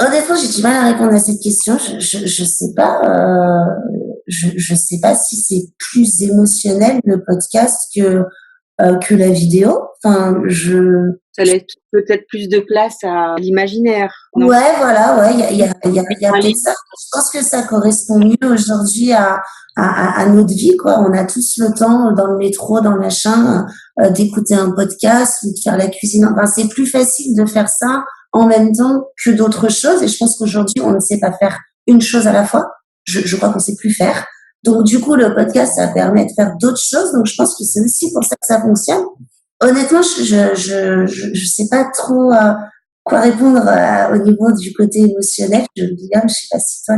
Honnêtement, j'ai du mal à répondre à cette question. Je sais pas. Je sais pas si c'est plus émotionnel le podcast que la vidéo. Enfin, Ça laisse peut-être plus de place à l'imaginaire, non? ouais, voilà, ouais, il y a peut-être ça. Je pense que ça correspond mieux aujourd'hui à notre vie, quoi. On a tous le temps dans le métro, dans le machin, d'écouter un podcast ou de faire la cuisine. Enfin, c'est plus facile de faire ça en même temps que d'autres choses. Et je pense qu'aujourd'hui, on ne sait pas faire une chose à la fois. Je crois qu'on sait plus faire. Donc, du coup, le podcast, ça permet de faire d'autres choses. Donc, je pense que c'est aussi pour ça que ça fonctionne. Honnêtement, je sais pas trop, quoi répondre au niveau du côté émotionnel. Guillaume, je sais pas si toi,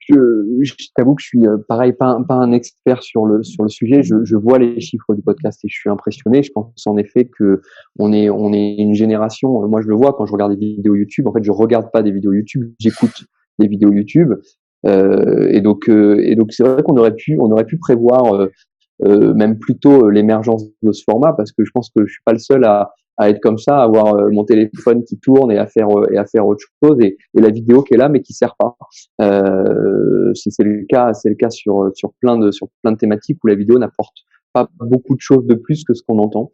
Je t'avoue que je suis pareil, pas un expert sur le sujet. Je vois les chiffres du podcast et je suis impressionné. Je pense en effet que on est une génération. Moi, je le vois quand je regarde des vidéos YouTube. En fait, je regarde pas des vidéos YouTube, j'écoute des vidéos YouTube. Et donc c'est vrai qu'on aurait pu prévoir même plutôt l'émergence de ce format, parce que je pense que je suis pas le seul à être comme ça, à avoir mon téléphone qui tourne et à faire autre chose, et la vidéo qui est là mais qui sert pas. C'est le cas sur plein de thématiques où la vidéo n'apporte pas beaucoup de choses de plus que ce qu'on entend.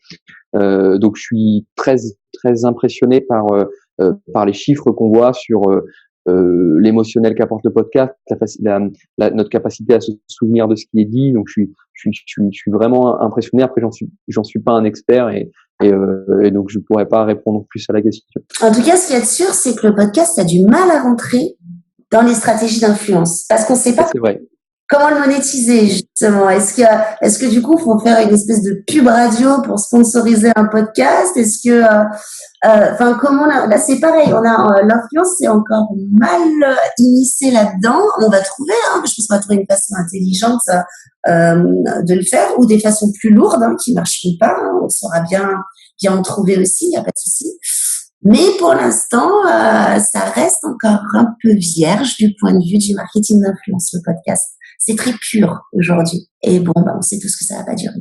Donc je suis très impressionné par les chiffres qu'on voit sur l'émotionnel qu'apporte le podcast, notre capacité à se souvenir de ce qui est dit. Donc je suis vraiment impressionné. Après, j'en suis pas un expert, et donc je pourrais pas répondre plus à la question. En tout cas, ce qu'il y a de sûr, c'est que le podcast a du mal à rentrer dans les stratégies d'influence parce qu'on sait pas C'est vrai. comment le monétiser, justement. Est-ce que du coup, faut faire une espèce de pub radio pour sponsoriser un podcast? Est-ce que, enfin, comment là, c'est pareil. On a l'influence, c'est encore mal initié là-dedans. On va trouver, hein, je pense qu'on va trouver une façon intelligente de le faire, ou des façons plus lourdes qui marcheront pas. Hein, on saura bien en trouver aussi, il y a pas de souci. Mais pour l'instant, ça reste encore un peu vierge du point de vue du marketing d'influence, le podcast. C'est très pur aujourd'hui. Et bon, on sait tous que ça va pas durer.